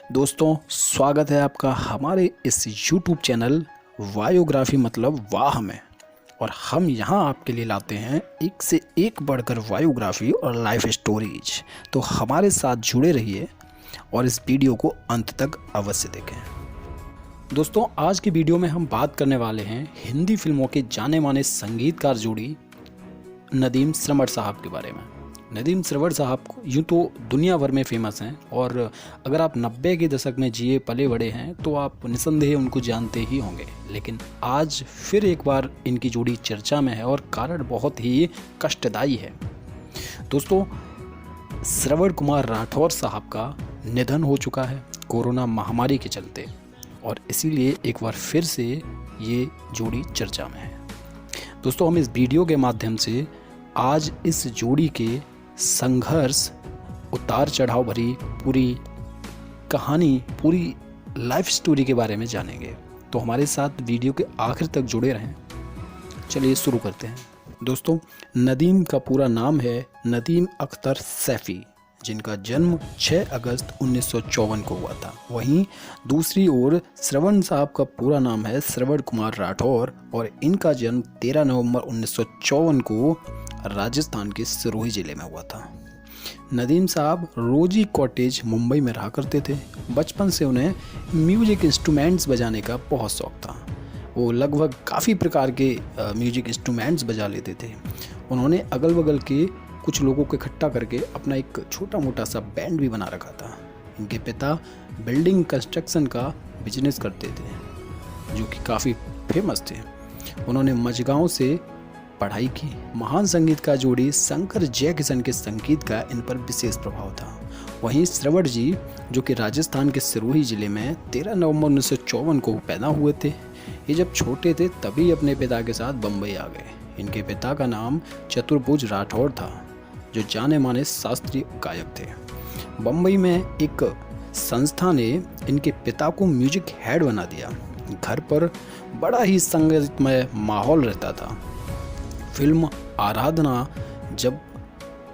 दोस्तों, स्वागत है आपका हमारे इस YouTube चैनल वायोग्राफी मतलब वाह में। और हम यहाँ आपके लिए लाते हैं एक से एक बढ़कर वायोग्राफी और लाइफ स्टोरीज। तो हमारे साथ जुड़े रहिए और इस वीडियो को अंत तक अवश्य देखें। दोस्तों, आज की वीडियो में हम बात करने वाले हैं हिंदी फिल्मों के जाने माने संगीतकार जोड़ी नदीम श्रवण साहब के बारे में। नदीम श्रवण साहब यूँ तो दुनिया भर में फेमस हैं और अगर आप 90 के दशक में जिए पले बड़े हैं तो आप निसंदेह उनको जानते ही होंगे। लेकिन आज फिर एक बार इनकी जोड़ी चर्चा में है और कारण बहुत ही कष्टदायी है। दोस्तों, श्रवण कुमार राठौर साहब का निधन हो चुका है कोरोना महामारी के चलते, और इसीलिए एक बार फिर से ये जोड़ी चर्चा में है। दोस्तों, हम इस वीडियो के माध्यम से आज इस जोड़ी के संघर्ष, उतार चढ़ाव भरी पूरी कहानी, पूरी लाइफ स्टोरी के बारे में जानेंगे। तो हमारे साथ वीडियो के आखिर तक जुड़े रहें। चलिए शुरू करते हैं। दोस्तों, नदीम का पूरा नाम है नदीम अख्तर सैफ़ी, जिनका जन्म 6 अगस्त 1954 को हुआ था। वहीं दूसरी ओर श्रवण साहब का पूरा नाम है श्रवण कुमार राठौर और इनका जन्म 13 नवंबर 1954 को राजस्थान के सिरोही ज़िले में हुआ था। नदीम साहब रोजी कॉटेज मुंबई में रहा करते थे। बचपन से उन्हें म्यूजिक इंस्ट्रूमेंट्स बजाने का बहुत शौक़ था। वो लगभग काफ़ी प्रकार के म्यूजिक इंस्ट्रूमेंट्स बजा लेते थे। उन्होंने अगल बगल के कुछ लोगों को इकट्ठा करके अपना एक छोटा मोटा सा बैंड भी बना रखा था। इनके पिता बिल्डिंग कंस्ट्रक्शन का बिजनेस करते थे, जो कि काफ़ी फेमस थे। उन्होंने मझगांव से पढ़ाई की। महान संगीतकार जोड़ी शंकर जयकिशन के संगीत का इन पर विशेष प्रभाव था। वहीं श्रवण जी, जो कि राजस्थान के सिरोही ज़िले में 13 नवंबर 1954 को पैदा हुए थे, ये जब छोटे थे तभी अपने पिता के साथ बम्बई आ गए। इनके पिता का नाम चतुर्भुज राठौर था, जो जाने माने शास्त्रीय गायक थे। बम्बई में एक संस्था ने इनके पिता को म्यूजिक हेड बना दिया। घर पर बड़ा ही संगीतमय माहौल रहता था। फिल्म आराधना जब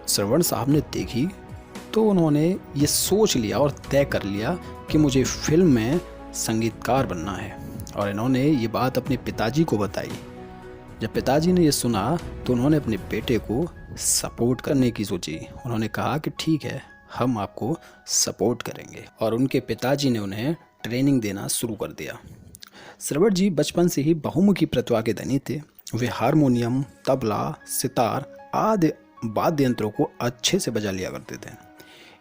श्रवण साहब ने देखी तो उन्होंने ये सोच लिया और तय कर लिया कि मुझे फिल्म में संगीतकार बनना है, और इन्होंने ये बात अपने पिताजी को बताई। जब पिताजी ने ये सुना तो उन्होंने अपने बेटे को सपोर्ट करने की सोची। उन्होंने कहा कि ठीक है, हम आपको सपोर्ट करेंगे, और उनके पिताजी ने उन्हें ट्रेनिंग देना शुरू कर दिया। श्रवण जी बचपन से ही बहुमुखी प्रतिभा के धनी थे। वे हारमोनियम, तबला, सितार आदि वाद्य यंत्रों को अच्छे से बजा लिया करते थे।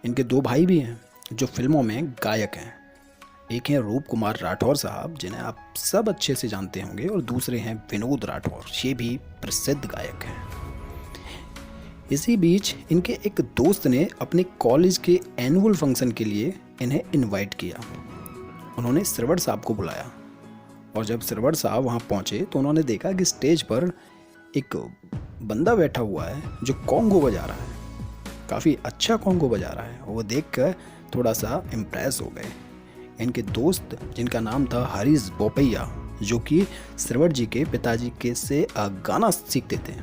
इनके 2 भाई भी हैं जो फिल्मों में गायक हैं। एक हैं रूप कुमार राठौर साहब, जिन्हें आप सब अच्छे से जानते होंगे, और दूसरे हैं विनोद राठौर, ये भी प्रसिद्ध गायक हैं। इसी बीच इनके एक दोस्त ने अपने कॉलेज के एनुअल फंक्शन के लिए इन्हें इनवाइट किया। उन्होंने श्रवण साहब को बुलाया, और जब श्रवण साहब वहाँ पहुँचे तो उन्होंने देखा कि स्टेज पर एक बंदा बैठा हुआ है जो कॉन्गो बजा रहा है। काफ़ी अच्छा कॉन्गो बजा रहा है। वो देखकर थोड़ा सा इम्प्रेस हो गए। इनके दोस्त, जिनका नाम था हरीश बोपैया, जो कि श्रवण जी के पिताजी के से गाना सीखते थे,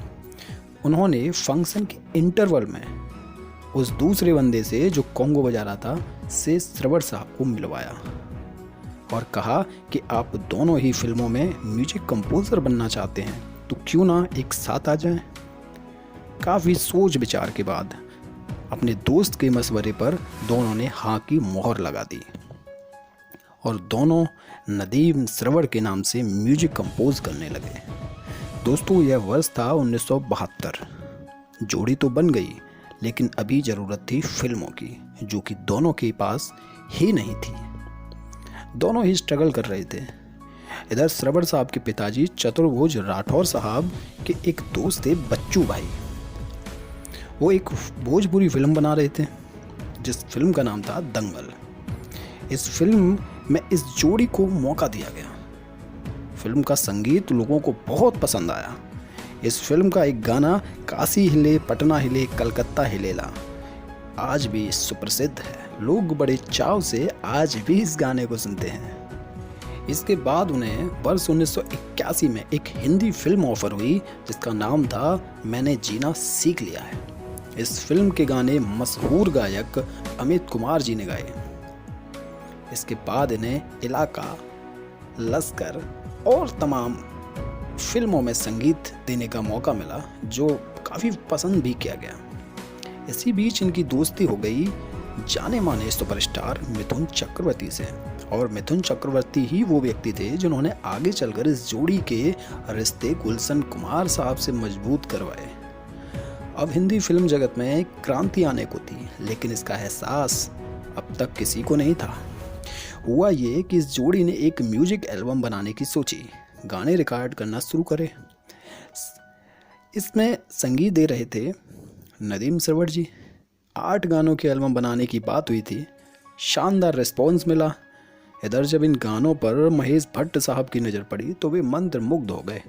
उन्होंने फंक्शन के इंटरवल में उस दूसरे बंदे से जो कॉन्गो बजा रहा था से श्रवण साहब को मिलवाया और कहा कि आप दोनों ही फिल्मों में म्यूजिक कंपोजर बनना चाहते हैं, तो क्यों ना एक साथ आ जाएं। काफ़ी सोच विचार के बाद अपने दोस्त के मशवरे पर दोनों ने हाँ की मोहर लगा दी और दोनों नदीम श्रवण के नाम से म्यूजिक कंपोज करने लगे। दोस्तों, यह वर्ष था 1972। जोड़ी तो बन गई, लेकिन अभी ज़रूरत थी फिल्मों की, जो कि दोनों के पास ही नहीं थी। दोनों ही स्ट्रगल कर रहे थे। इधर श्रवण साहब के पिताजी चतुर्भुज राठौर साहब के एक दोस्त थे बच्चू भाई। वो एक भोजपुरी फिल्म बना रहे थे, जिस फिल्म का नाम था दंगल। इस फिल्म में इस जोड़ी को मौका दिया गया। फिल्म का संगीत लोगों को बहुत पसंद आया। इस फिल्म का एक गाना काशी हिले पटना हिले कलकत्ता हिलेला आज भी सुप्रसिद्ध है। लोग बड़े चाव से आज भी इस गाने को सुनते हैं। इसके बाद उन्हें वर्ष 1981 में एक हिंदी फिल्म ऑफर हुई, जिसका नाम था मैंने जीना सीख लिया है। इस फिल्म के गाने मशहूर गायक अमित कुमार जी ने गाए। इसके बाद इन्हें इलाका, लश्कर और तमाम फिल्मों में संगीत देने का मौका मिला, जो काफ़ी पसंद भी किया गया। इसी बीच इनकी दोस्ती हो गई जाने माने सुपरस्टार मिथुन चक्रवर्ती से, और मिथुन चक्रवर्ती ही वो व्यक्ति थे जिन्होंने आगे चलकर इस जोड़ी के रिश्ते गुलशन कुमार साहब से मजबूत करवाए। अब हिंदी फिल्म जगत में एक क्रांति आने को थी, लेकिन इसका एहसास अब तक किसी को नहीं था। हुआ ये कि इस जोड़ी ने एक म्यूजिक एल्बम बनाने की सोची, गाने रिकॉर्ड करना शुरू करे। इसमें संगीत दे रहे थे नदीम श्रवण जी। 8 गानों के एल्बम बनाने की बात हुई थी। शानदार रिस्पॉन्स मिला। इधर जब इन गानों पर महेश भट्ट साहब की नज़र पड़ी तो वे मंत्रमुग्ध हो गए।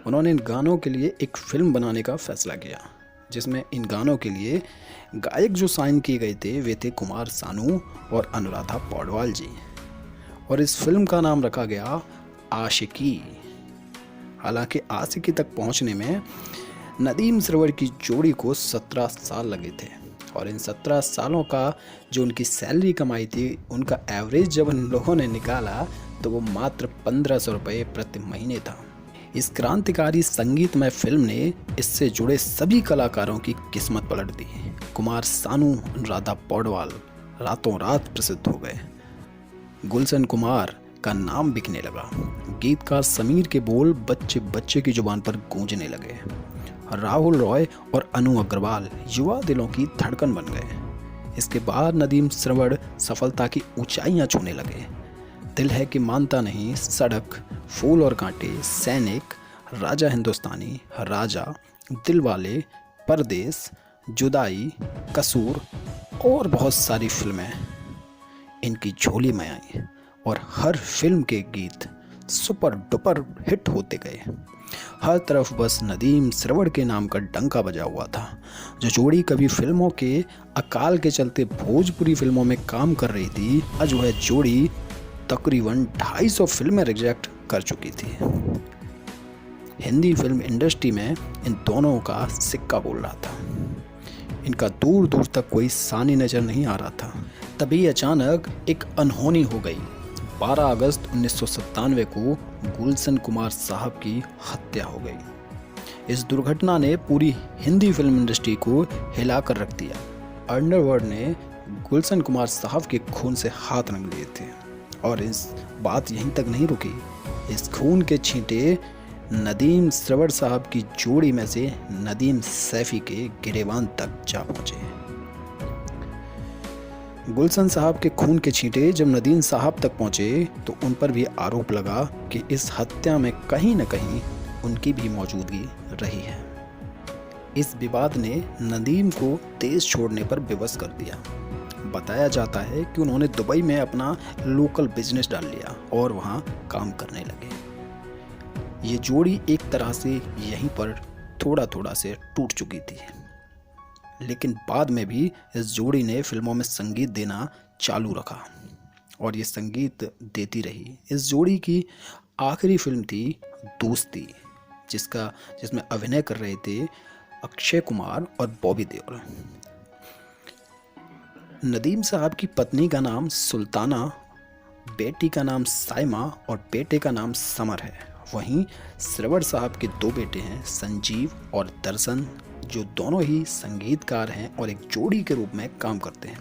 उन्होंने इन गानों के लिए एक फिल्म बनाने का फैसला किया, जिसमें इन गानों के लिए गायक जो साइन किए गए थे वे थे कुमार सानू और अनुराधा पौडवाल जी, और इस फिल्म का नाम रखा गया आशिकी। हालांकि आशिकी तक पहुंचने में नदीम श्रवण की जोड़ी को 17 साल लगे थे, और इन 17 सालों का जो उनकी सैलरी कमाई थी, उनका एवरेज जब इन लोगों ने निकाला तो वो मात्र 1500 रुपये प्रति महीने था। इस क्रांतिकारी संगीतमय फिल्म ने इससे जुड़े सभी कलाकारों की किस्मत पलट दी। कुमार सानू, अनुराधा पौडवाल रातों रात प्रसिद्ध हो गए। गुलशन कुमार का नाम बिकने लगा। गीतकार समीर के बोल बच्चे बच्चे की जुबान पर गूंजने लगे। राहुल रॉय और अनु अग्रवाल युवा दिलों की धड़कन बन गए। इसके बाद नदीम श्रवण सफलता की ऊंचाइयां छूने लगे। दिल है कि मानता नहीं, सड़क, फूल और कांटे, सैनिक, राजा हिंदुस्तानी, राजा, दिलवाले, परदेस, जुदाई, कसूर और बहुत सारी फिल्में इनकी झोली में आई, और हर फिल्म के गीत सुपर डुपर हिट होते गए। हर तरफ बस नदीम श्रवण के नाम का डंका बजा हुआ था। जो जोड़ी कभी फिल्मों के अकाल के चलते भोजपुरी फिल्मों में काम कर रही थी, आज वह जोड़ी तकरीबन 250 फिल्में रिजेक्ट कर चुकी थी। हिंदी फिल्म इंडस्ट्री में इन दोनों का सिक्का बोल रहा था। इनका दूर दूर तक कोई सानी नज़र नहीं आ रहा था। तभी अचानक एक अनहोनी हो गई। 12 अगस्त 1997 को गुलशन कुमार साहब की हत्या हो गई। इस दुर्घटना ने पूरी हिंदी फिल्म इंडस्ट्री को हिलाकर रख दिया। अंडरवर्ल्ड ने गुलशन कुमार साहब के खून से हाथ रंग लिए थे, और इस बात यहीं तक नहीं रुकी। इस खून के छींटे नदीम श्रवण साहब की जोड़ी में से नदीम सैफी के गिरेबान तक जा पहुंचे। गुलशन साहब के खून के छींटे जब नदीम साहब तक पहुंचे तो उन पर भी आरोप लगा कि इस हत्या में कहीं न कहीं उनकी भी मौजूदगी रही है। इस विवाद ने नदीम को देश छोड़ने पर विवश कर दिया। बताया जाता है कि उन्होंने दुबई में अपना लोकल बिजनेस डाल लिया और वहां काम करने लगे। ये जोड़ी एक तरह से यहीं पर थोड़ा थोड़ा से टूट चुकी थी, लेकिन बाद में भी इस जोड़ी ने फिल्मों में संगीत देना चालू रखा, और ये संगीत देती रही। इस जोड़ी की आखिरी फिल्म थी दोस्ती, जिसमें अभिनय कर रहे थे अक्षय कुमार और बॉबी देओल। नदीम साहब की पत्नी का नाम सुल्ताना, बेटी का नाम साइमा और बेटे का नाम समर है। वहीं श्रवण साहब के 2 बेटे हैं, संजीव और दर्शन, जो दोनों ही संगीतकार हैं और एक जोड़ी के रूप में काम करते हैं।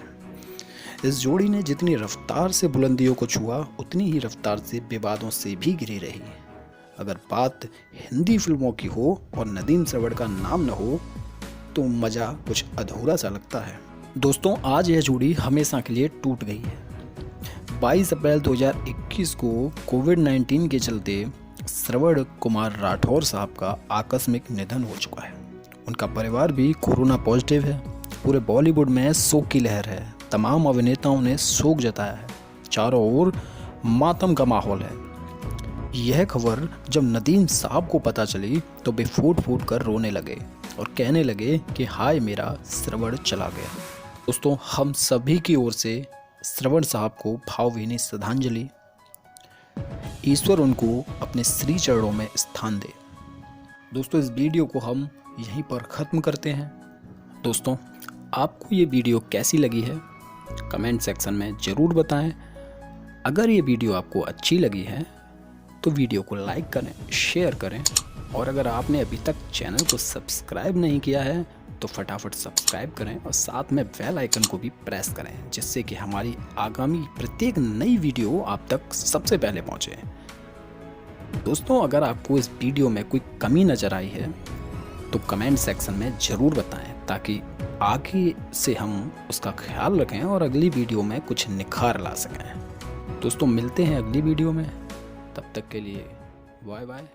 इस जोड़ी ने जितनी रफ्तार से बुलंदियों को छुआ, उतनी ही रफ्तार से विवादों से भी घिरी रही। अगर बात हिंदी फिल्मों की हो और नदीम श्रवण का नाम न हो तो मज़ा कुछ अधूरा सा लगता है। दोस्तों, आज यह जोड़ी हमेशा के लिए टूट गई है। 22 अप्रैल 2021 को कोविड-19 के चलते श्रवण कुमार राठौर साहब का आकस्मिक निधन हो चुका है। उनका परिवार भी कोरोना पॉजिटिव है। पूरे बॉलीवुड में शोक की लहर है। तमाम अभिनेताओं ने शोक जताया है। चारों ओर मातम का माहौल है। यह खबर जब नदीम साहब को पता चली तो वे फूट फूट कर रोने लगे और कहने लगे कि हाय मेरा श्रवण चला गया। दोस्तों, हम सभी की ओर से श्रवण साहब को भावभीनी श्रद्धांजलि। ईश्वर उनको अपने श्री चरणों में स्थान दे। दोस्तों, इस वीडियो को हम यहीं पर ख़त्म करते हैं। दोस्तों, आपको ये वीडियो कैसी लगी है कमेंट सेक्शन में ज़रूर बताएं। अगर ये वीडियो आपको अच्छी लगी है तो वीडियो को लाइक करें, शेयर करें, और अगर आपने अभी तक चैनल को सब्सक्राइब नहीं किया है तो फटाफट सब्सक्राइब करें और साथ में बेल आइकन को भी प्रेस करें, जिससे कि हमारी आगामी प्रत्येक नई वीडियो आप तक सबसे पहले पहुंचे। दोस्तों, अगर आपको इस वीडियो में कोई कमी नज़र आई है तो कमेंट सेक्शन में ज़रूर बताएं, ताकि आगे से हम उसका ख्याल रखें और अगली वीडियो में कुछ निखार ला सकें। दोस्तों, मिलते हैं अगली वीडियो में, तब तक के लिए बाय बाय।